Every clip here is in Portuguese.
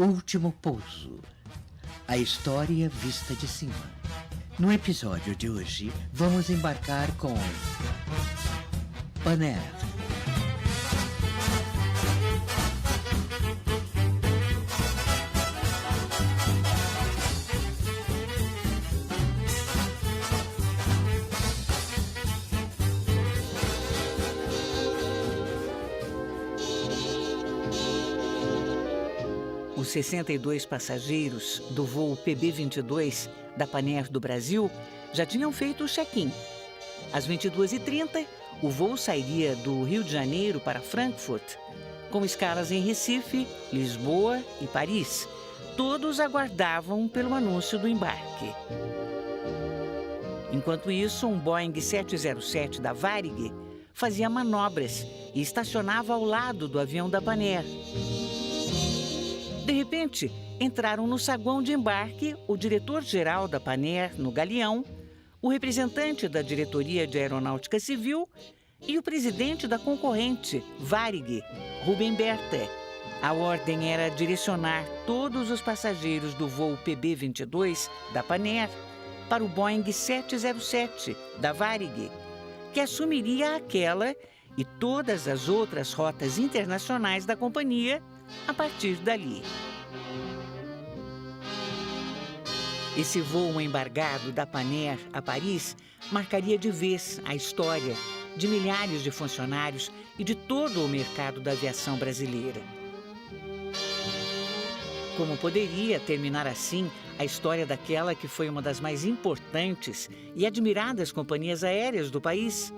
Último Pouso. A história vista de cima. No episódio de hoje, vamos embarcar com Paner. Os 62 passageiros do voo PB-22 da Paner do Brasil já tinham feito o check-in. Às 22h30, o voo sairia do Rio de Janeiro para Frankfurt, com escalas em Recife, Lisboa e Paris. Todos aguardavam pelo anúncio do embarque. Enquanto isso, um Boeing 707 da Varig fazia manobras e estacionava ao lado do avião da Paner. De repente, entraram no saguão de embarque o diretor-geral da Paner no galeão, o representante da Diretoria de Aeronáutica Civil e o presidente da concorrente, Varig, Rubem Berta. A ordem era direcionar todos os passageiros do voo PB-22 da Paner para o Boeing 707 da Varig, que assumiria aquela e todas as outras rotas internacionais da companhia a partir dali. Esse voo embargado da Paner a Paris marcaria de vez a história de milhares de funcionários e de todo o mercado da aviação brasileira. Como poderia terminar assim a história daquela que foi uma das mais importantes e admiradas companhias aéreas do país?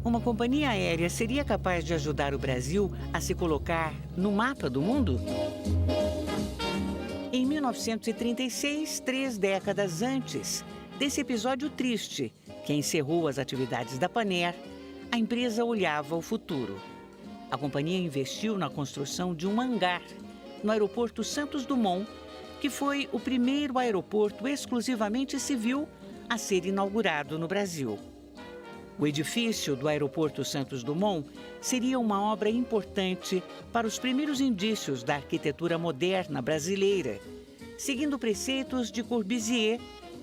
Uma companhia aérea seria capaz de ajudar o Brasil a se colocar no mapa do mundo? Em 1936, 3 décadas antes desse episódio triste que encerrou as atividades da Paner, a empresa olhava o futuro. A companhia investiu na construção de um hangar no aeroporto Santos Dumont, que foi o primeiro aeroporto exclusivamente civil a ser inaugurado no Brasil. O edifício do aeroporto Santos Dumont seria uma obra importante para os primeiros indícios da arquitetura moderna brasileira, seguindo preceitos de Corbusier,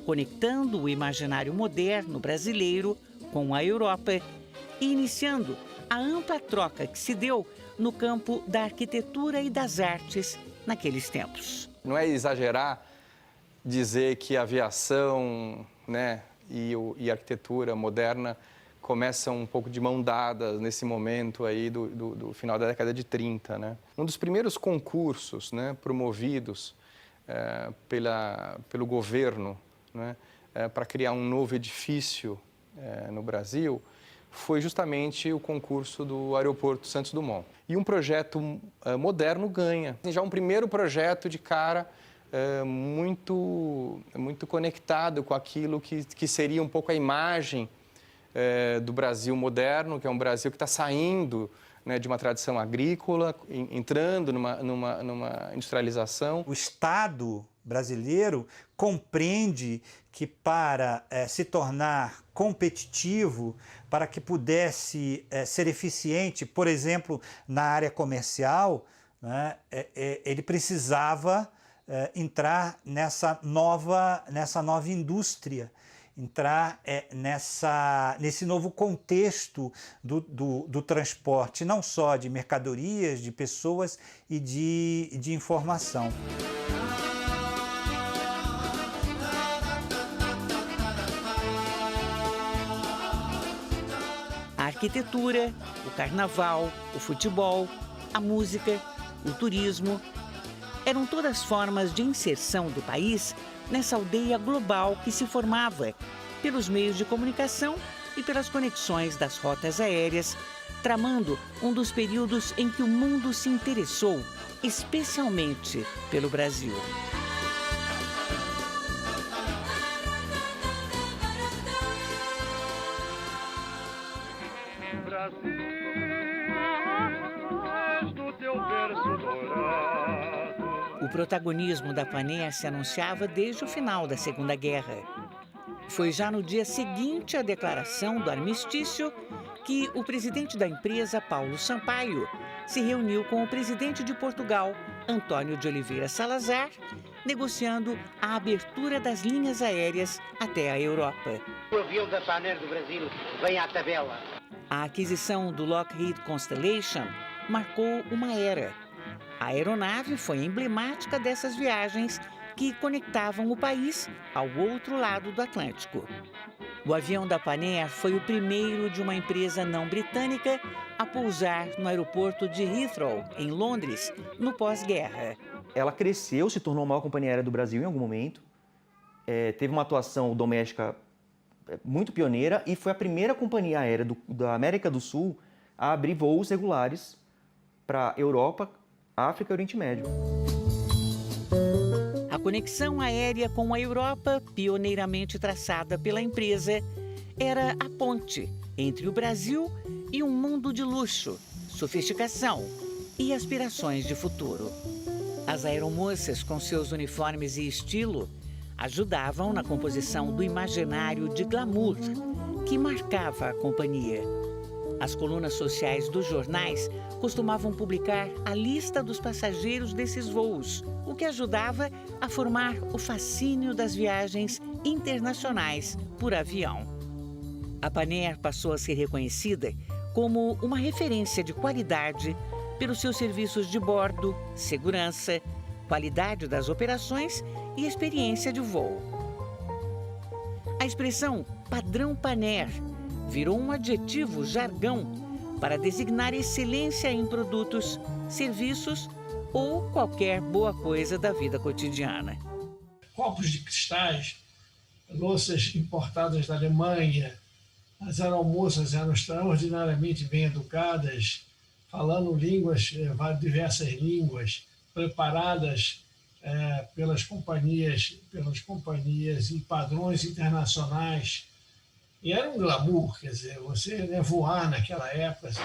conectando o imaginário moderno brasileiro com a Europa e iniciando a ampla troca que se deu no campo da arquitetura e das artes naqueles tempos. Não é exagerar dizer que a aviação, e a arquitetura moderna começam um pouco de mão dada nesse momento aí do final da década de 30, né? Um dos primeiros concursos, promovidos pelo governo, para criar um novo edifício no Brasil foi justamente o concurso do aeroporto Santos Dumont. E um projeto moderno ganha. Já um primeiro projeto de cara muito conectado com aquilo que seria um pouco a imagem do Brasil moderno, que é um Brasil que está saindo de uma tradição agrícola, entrando numa industrialização. O Estado brasileiro compreende que para se tornar competitivo, para que pudesse ser eficiente, por exemplo, na área comercial, ele precisava entrar nessa nova indústria, entrar nesse novo contexto do transporte, não só de mercadorias, de pessoas e de informação. arquitetura, o carnaval, o futebol, a música, o turismo. Eram todas formas de inserção do país nessa aldeia global que se formava pelos meios de comunicação e pelas conexões das rotas aéreas, tramando um dos períodos em que o mundo se interessou, especialmente pelo Brasil. O protagonismo da Panair se anunciava desde o final da Segunda Guerra. Foi já no dia seguinte à declaração do armistício que o presidente da empresa, Paulo Sampaio, se reuniu com o presidente de Portugal, António de Oliveira Salazar, negociando a abertura das linhas aéreas até a Europa. O avião da Panair do Brasil vem à tabela. A aquisição do Lockheed Constellation marcou uma era. A aeronave foi emblemática dessas viagens que conectavam o país ao outro lado do Atlântico. O avião da Panair foi o primeiro de uma empresa não britânica a pousar no aeroporto de Heathrow, em Londres, no pós-guerra. Ela cresceu, se tornou a maior companhia aérea do Brasil em algum momento, teve uma atuação doméstica muito pioneira e foi a primeira companhia aérea da América do Sul a abrir voos regulares para Europa, África e Oriente Médio. A conexão aérea com a Europa, pioneiramente traçada pela empresa, era a ponte entre o Brasil e um mundo de luxo, sofisticação e aspirações de futuro. As aeromoças, com seus uniformes e estilo, ajudavam na composição do imaginário de glamour que marcava a companhia. As colunas sociais dos jornais costumavam publicar a lista dos passageiros desses voos, o que ajudava a formar o fascínio das viagens internacionais por avião. A Panair passou a ser reconhecida como uma referência de qualidade pelos seus serviços de bordo, segurança, qualidade das operações e experiência de voo. A expressão padrão Panair virou um adjetivo jargão para designar excelência em produtos, serviços ou qualquer boa coisa da vida cotidiana. Copos de cristais, louças importadas da Alemanha, as aeromoças eram extraordinariamente bem educadas, falando diversas línguas, preparadas pelas companhias e padrões internacionais. E era um glamour, quer dizer, você voar naquela época. Assim.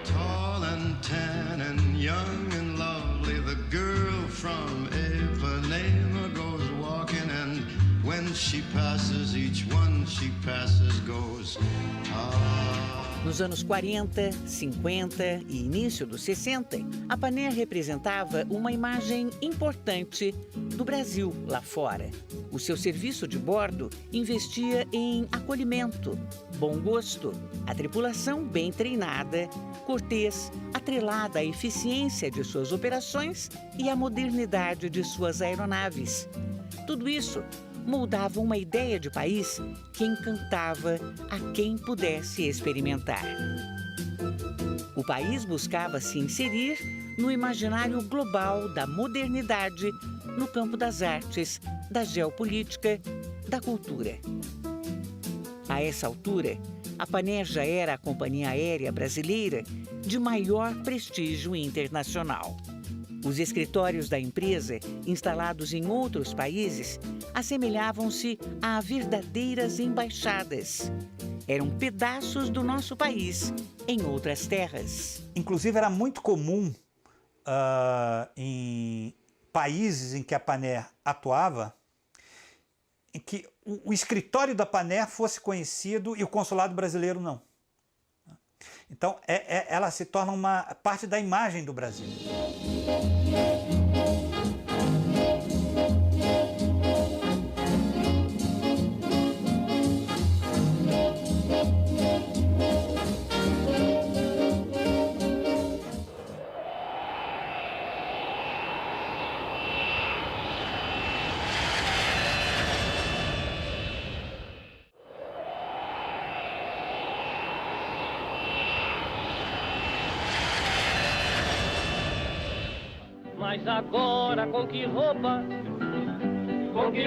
Tall and tan and young and lovely, the girl from Ipanema goes walking, and when she passes, each one she passes goes. Nos anos 40, 50 e início dos 60, a Panair representava uma imagem importante do Brasil lá fora. O seu serviço de bordo investia em acolhimento, bom gosto, a tripulação bem treinada, cortês, atrelada à eficiência de suas operações e à modernidade de suas aeronaves. Tudo isso moldava uma ideia de país que encantava a quem pudesse experimentar. O país buscava se inserir no imaginário global da modernidade no campo das artes, da geopolítica, da cultura. A essa altura, a Panair já era a companhia aérea brasileira de maior prestígio internacional. Os escritórios da empresa, instalados em outros países, assemelhavam-se a verdadeiras embaixadas. Eram pedaços do nosso país em outras terras. Inclusive, era muito comum em países em que a Panair atuava, em que o escritório da Panair fosse conhecido e o consulado brasileiro não. Então, ela se torna uma parte da imagem do Brasil. Mas agora com que roupa que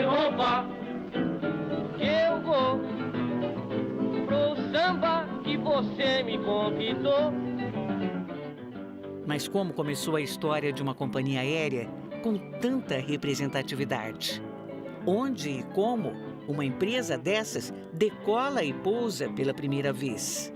eu vou pro samba que você me convidou? Mas como começou a história de uma companhia aérea com tanta representatividade? Onde e como uma empresa dessas decola e pousa pela primeira vez?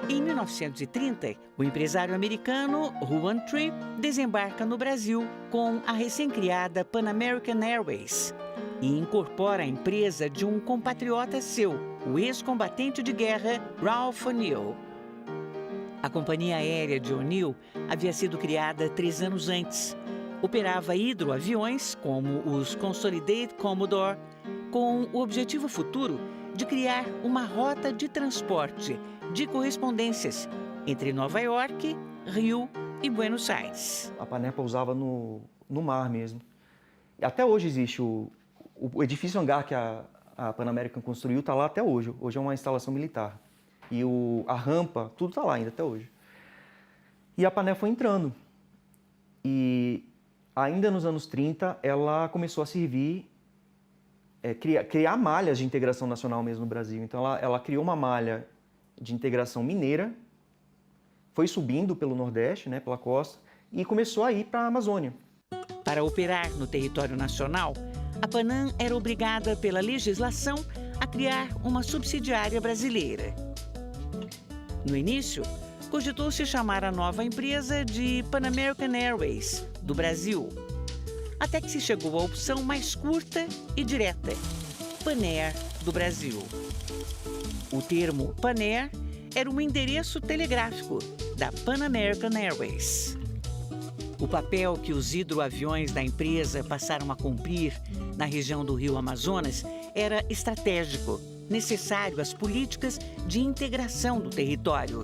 Em 1930, o empresário americano Juan Trippe desembarca no Brasil com a recém-criada Pan American Airways e incorpora a empresa de um compatriota seu, o ex-combatente de guerra Ralph O'Neill. A companhia aérea de O'Neill havia sido criada 3 anos antes. Operava hidroaviões, como os Consolidated Commodore, com o objetivo futuro de criar uma rota de transporte de correspondências entre Nova York, Rio e Buenos Aires. A Panair pousava no mar mesmo. E até hoje existe o edifício hangar que a Pan American construiu, está lá até hoje. Hoje é uma instalação militar. E a rampa, tudo está lá ainda até hoje. E a Panair foi entrando. E ainda nos anos 30, ela começou a servir, criar malhas de integração nacional mesmo no Brasil. Então ela criou uma malha de integração mineira, foi subindo pelo Nordeste, né, pela costa, e começou a ir para a Amazônia. Para operar no território nacional, a Panam era obrigada pela legislação a criar uma subsidiária brasileira. No início, cogitou-se chamar a nova empresa de Pan American Airways, do Brasil, até que se chegou à opção mais curta e direta, Panair do Brasil. O termo Panair era um endereço telegráfico da Pan American Airways. O papel que os hidroaviões da empresa passaram a cumprir na região do Rio Amazonas era estratégico, necessário às políticas de integração do território.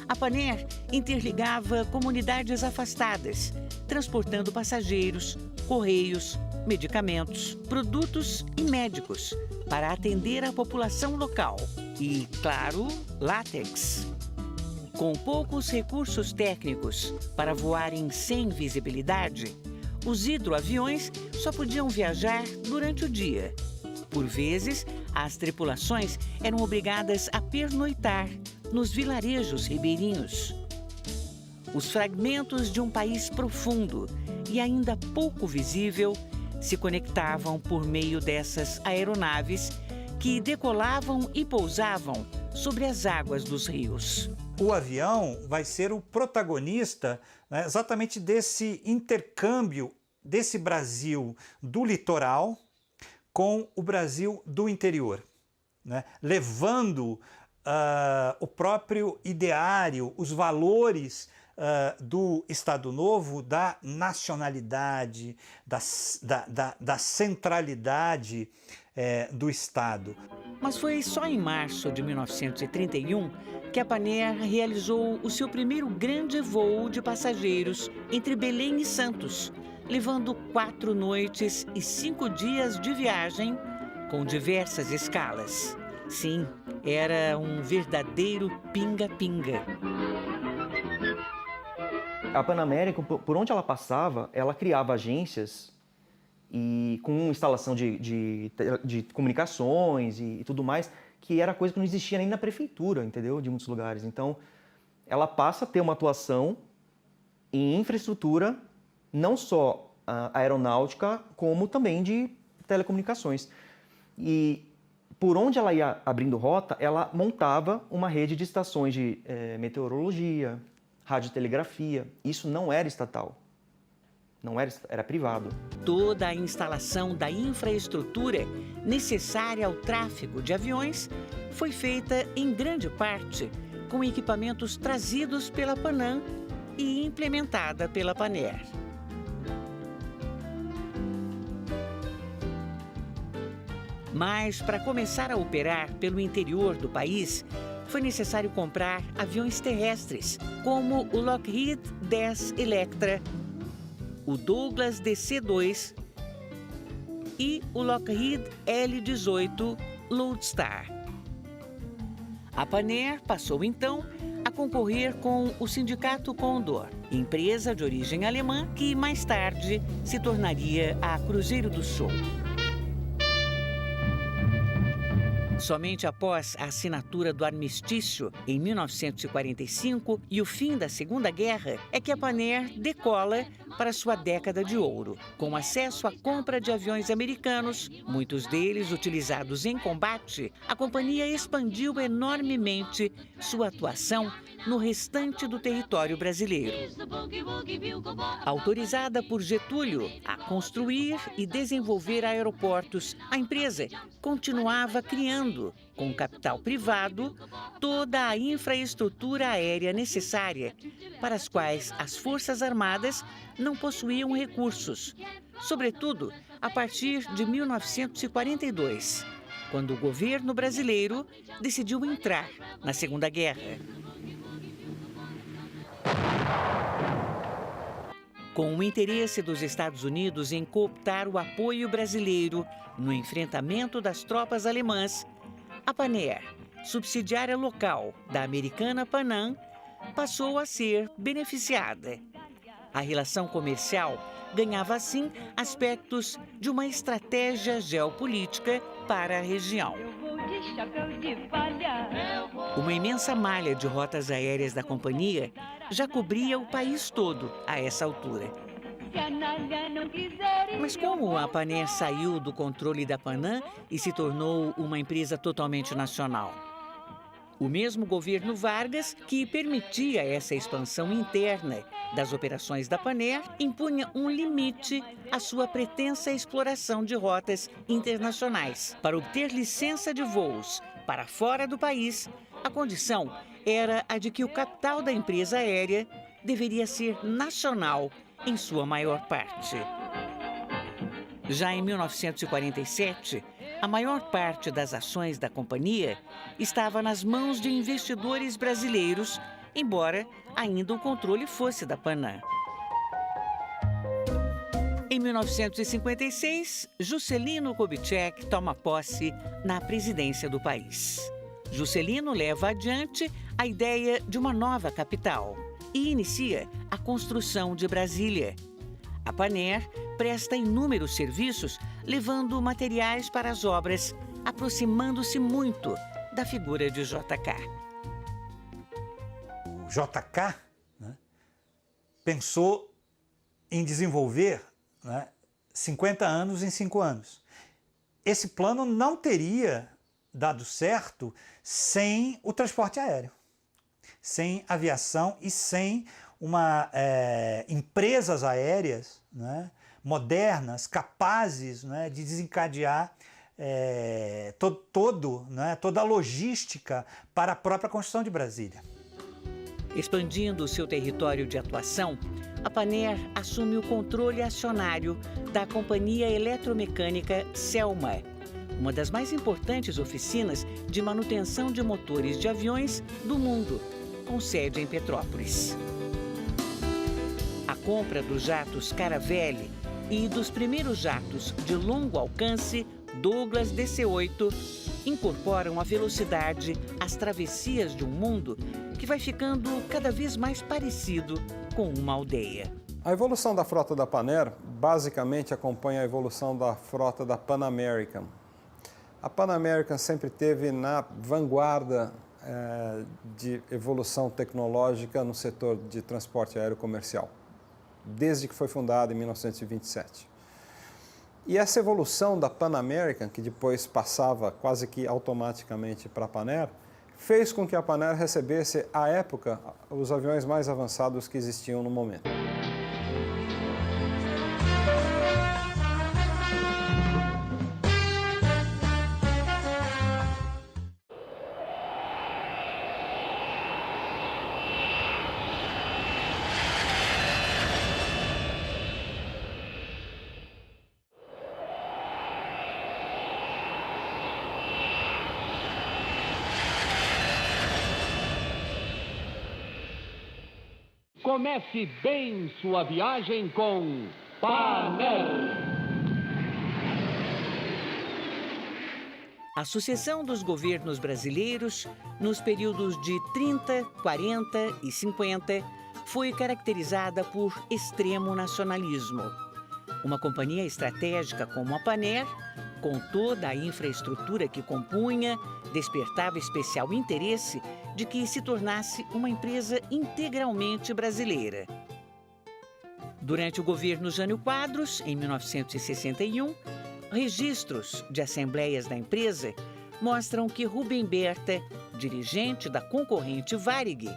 A Panair interligava comunidades afastadas, transportando passageiros, correios, medicamentos, produtos e médicos para atender a população local. E, claro, látex. Com poucos recursos técnicos para voarem sem visibilidade, os hidroaviões só podiam viajar durante o dia. Por vezes, as tripulações eram obrigadas a pernoitar nos vilarejos ribeirinhos. Os fragmentos de um país profundo e ainda pouco visível se conectavam por meio dessas aeronaves que decolavam e pousavam sobre as águas dos rios. O avião vai ser o protagonista, né, exatamente desse intercâmbio desse Brasil do litoral com o Brasil do interior, né, levando o próprio ideário, os valores do Estado Novo, da nacionalidade, da centralidade do Estado. Mas foi só em março de 1931 que a Panair realizou o seu primeiro grande voo de passageiros entre Belém e Santos, levando 4 noites e 5 dias de viagem com diversas escalas. Sim, era um verdadeiro pinga-pinga. A Pan American, por onde ela passava, ela criava agências e com instalação de comunicações e tudo mais, que era coisa que não existia nem na prefeitura, entendeu? De muitos lugares. Então, ela passa a ter uma atuação em infraestrutura, não só aeronáutica, como também de telecomunicações. E por onde ela ia abrindo rota, ela montava uma rede de estações de meteorologia, radiotelegrafia. Isso não era estatal. Não era privado. Toda a instalação da infraestrutura necessária ao tráfego de aviões foi feita, em grande parte, com equipamentos trazidos pela Panam e implementada pela Panair. Mas, para começar a operar pelo interior do país, foi necessário comprar aviões terrestres, como o Lockheed 10 Electra, o Douglas DC-2 e o Lockheed L-18 Lodestar. A Panair passou, então, a concorrer com o Sindicato Condor, empresa de origem alemã que mais tarde se tornaria a Cruzeiro do Sul. Somente após a assinatura do armistício em 1945 e o fim da Segunda Guerra é que a Panair decola para sua década de ouro, com acesso à compra de aviões americanos, muitos deles utilizados em combate. A companhia expandiu enormemente sua atuação no restante do território brasileiro. Autorizada por Getúlio a construir e desenvolver aeroportos, a empresa continuava criando, com capital privado, toda a infraestrutura aérea necessária, para as quais as Forças Armadas não possuíam recursos, sobretudo a partir de 1942, quando o governo brasileiro decidiu entrar na Segunda Guerra. Com o interesse dos Estados Unidos em cooptar o apoio brasileiro no enfrentamento das tropas alemãs, a Panair, subsidiária local da americana Panam, passou a ser beneficiada. A relação comercial ganhava, assim, aspectos de uma estratégia geopolítica para a região. Uma imensa malha de rotas aéreas da companhia já cobria o país todo a essa altura. Mas como a Panair saiu do controle da Panam e se tornou uma empresa totalmente nacional? O mesmo governo Vargas, que permitia essa expansão interna das operações da Panair, impunha um limite à sua pretensa exploração de rotas internacionais. Para obter licença de voos para fora do país, a condição era a de que o capital da empresa aérea deveria ser nacional em sua maior parte. Já em 1947, a maior parte das ações da companhia estava nas mãos de investidores brasileiros, embora ainda o controle fosse da Panam. Em 1956, Juscelino Kubitschek toma posse na presidência do país. Juscelino leva adiante a ideia de uma nova capital e inicia a construção de Brasília. A Panair presta inúmeros serviços, levando materiais para as obras, aproximando-se muito da figura de JK. O JK, né, pensou em desenvolver, né, 50 anos em 5 anos. Esse plano não teria dado certo sem o transporte aéreo, sem aviação e sem empresas aéreas, né, modernas, capazes, né, de desencadear toda a logística para a própria construção de Brasília. Expandindo o seu território de atuação, a Panair assume o controle acionário da Companhia Eletromecânica Selma, uma das mais importantes oficinas de manutenção de motores de aviões do mundo, com sede em Petrópolis. A compra dos jatos Caravelle e dos primeiros jatos de longo alcance Douglas DC-8 incorporam a velocidade às travessias de um mundo que vai ficando cada vez mais parecido com uma aldeia. A evolução da frota da Panair basicamente acompanha a evolução da frota da Pan American. A Pan American sempre esteve na vanguarda de evolução tecnológica no setor de transporte aéreo comercial, desde que foi fundada em 1927. E essa evolução da Pan American, que depois passava quase que automaticamente para a Panair, fez com que a Panair recebesse, à época, os aviões mais avançados que existiam no momento. Comece bem sua viagem com Panair. A sucessão dos governos brasileiros, nos períodos de 30, 40 e 50, foi caracterizada por extremo nacionalismo. Uma companhia estratégica como a Panair, com toda a infraestrutura que compunha, despertava especial interesse de que se tornasse uma empresa integralmente brasileira. Durante o governo Jânio Quadros, em 1961, registros de assembleias da empresa mostram que Rubem Berta, dirigente da concorrente Varig,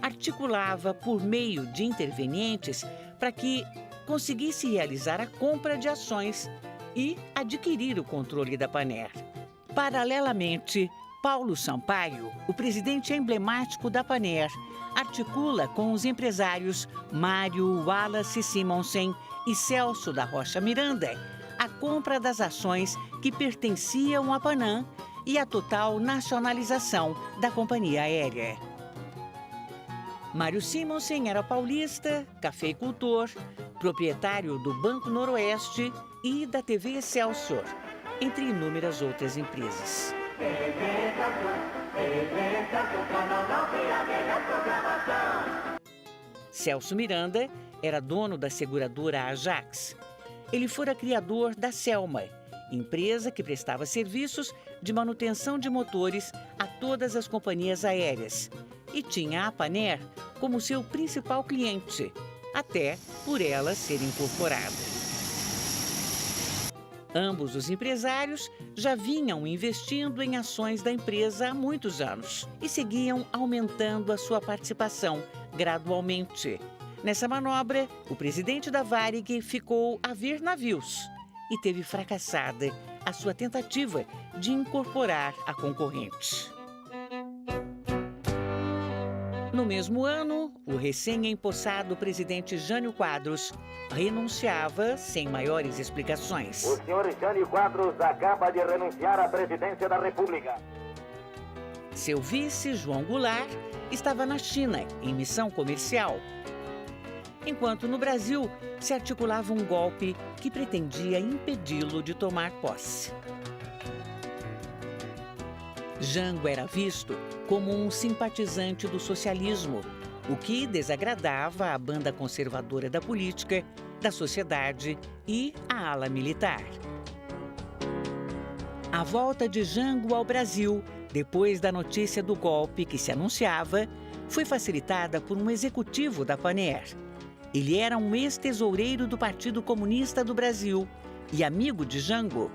articulava por meio de intervenientes para que conseguisse realizar a compra de ações e adquirir o controle da Panair. Paralelamente, Paulo Sampaio, o presidente emblemático da Panair, articula com os empresários Mário Wallace Simonsen e Celso da Rocha Miranda a compra das ações que pertenciam à Panam e a total nacionalização da companhia aérea. Mário Simonsen era paulista, cafeicultor, proprietário do Banco Noroeste e da TV Excelsior, entre inúmeras outras empresas. Celso Miranda era dono da seguradora Ajax. Ele fora criador da Selma, empresa que prestava serviços de manutenção de motores a todas as companhias aéreas, e tinha a Panair como seu principal cliente, até por ela ser incorporada. Ambos os empresários já vinham investindo em ações da empresa há muitos anos e seguiam aumentando a sua participação gradualmente. Nessa manobra, o presidente da Varig ficou a ver navios e teve fracassada a sua tentativa de incorporar a concorrente. No mesmo ano, o recém-empossado presidente Jânio Quadros renunciava sem maiores explicações. O senhor Jânio Quadros acaba de renunciar à presidência da República. Seu vice, João Goulart, estava na China, em missão comercial. Enquanto no Brasil se articulava um golpe que pretendia impedi-lo de tomar posse. Jango era visto como um simpatizante do socialismo, o que desagradava a banda conservadora da política, da sociedade e a ala militar. A volta de Jango ao Brasil, depois da notícia do golpe que se anunciava, foi facilitada por um executivo da Panair. Ele era um ex-tesoureiro do Partido Comunista do Brasil e amigo de Jango.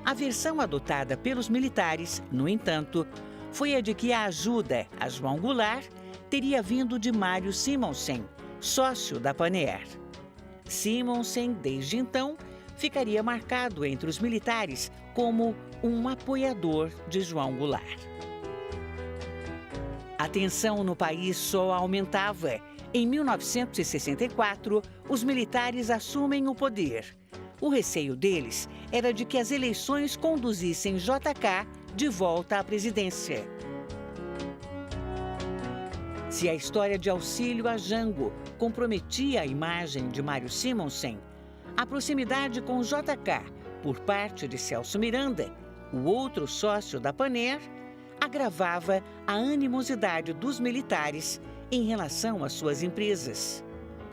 A versão adotada pelos militares, no entanto, foi a de que a ajuda a João Goulart teria vindo de Mário Simonsen, sócio da Panair. Simonsen, desde então, ficaria marcado entre os militares como um apoiador de João Goulart. A tensão no país só aumentava. Em 1964, os militares assumem o poder. O receio deles era de que as eleições conduzissem JK de volta à presidência. Se a história de auxílio a Jango comprometia a imagem de Mário Simonsen, a proximidade com JK por parte de Celso Miranda, o outro sócio da Panair, agravava a animosidade dos militares em relação às suas empresas.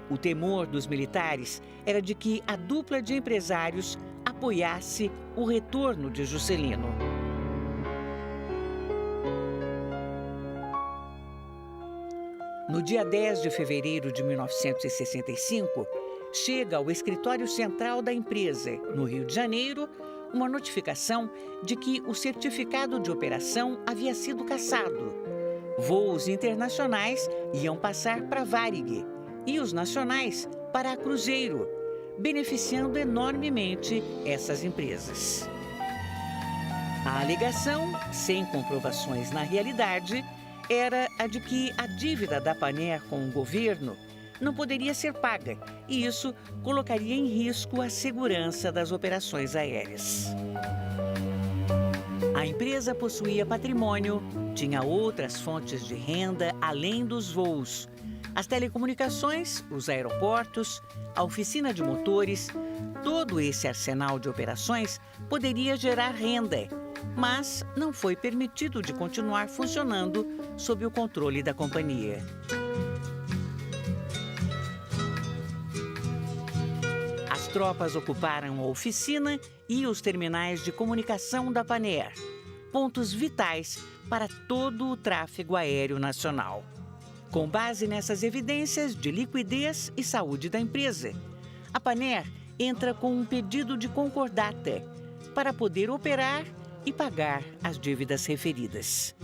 O temor dos militares era de que a dupla de empresários apoiasse o retorno de Juscelino. No dia 10 de fevereiro de 1965, chega ao escritório central da empresa, no Rio de Janeiro, uma notificação de que o certificado de operação havia sido cassado. Voos internacionais iam passar para a Varig e os nacionais para a Cruzeiro, beneficiando enormemente essas empresas. A alegação, sem comprovações na realidade, era a de que a dívida da Panair com o governo não poderia ser paga e isso colocaria em risco a segurança das operações aéreas. A empresa possuía patrimônio, tinha outras fontes de renda além dos voos. As telecomunicações, os aeroportos, a oficina de motores, todo esse arsenal de operações poderia gerar renda, mas não foi permitido de continuar funcionando sob o controle da companhia. As tropas ocuparam a oficina e os terminais de comunicação da Panair, pontos vitais para todo o tráfego aéreo nacional. Com base nessas evidências de liquidez e saúde da empresa, a Panair entra com um pedido de concordata para poder operar e pagar as dívidas referidas.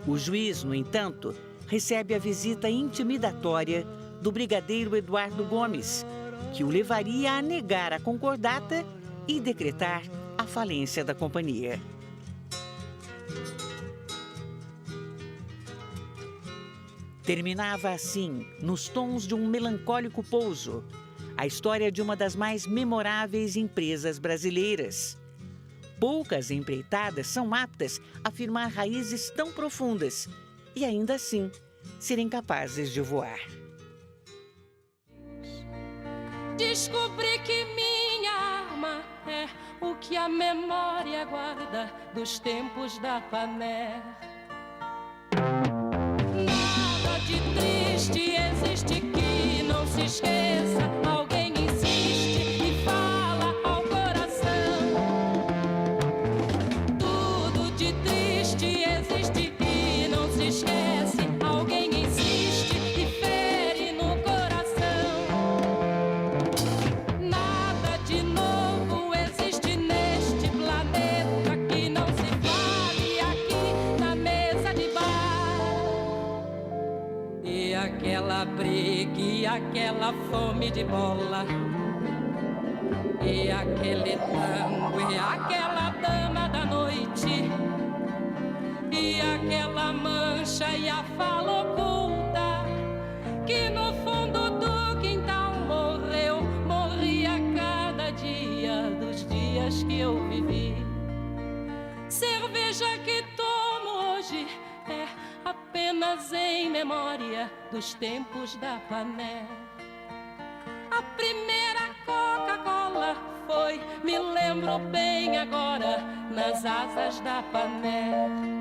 O juiz, no entanto, recebe a visita intimidatória do brigadeiro Eduardo Gomes, que o levaria a negar a concordata e decretar a falência da companhia. Terminava assim, nos tons de um melancólico pouso, a história de uma das mais memoráveis empresas brasileiras. Poucas empreitadas são aptas a firmar raízes tão profundas e, ainda assim, serem capazes de voar. Descobri que minha arma é o que a memória guarda dos tempos da Panair. Nada de triste existe que não se esqueça. Alguém insiste e fala ao coração. Tudo de triste existe que não se esquece. Alguém insiste e fere no coração. Nada de novo existe neste planeta que não se fale aqui na mesa de bar. E aquela briga e aquela fome de bola, e aquele tango e aquela dama da noite, e aquela mancha e a fala oculta que no fundo do quintal morria cada dia dos dias que eu vivi. Cerveja que tomo hoje é apenas em memória dos tempos da Panair. A primeira Coca-Cola foi, me lembro bem agora, nas asas da Panair.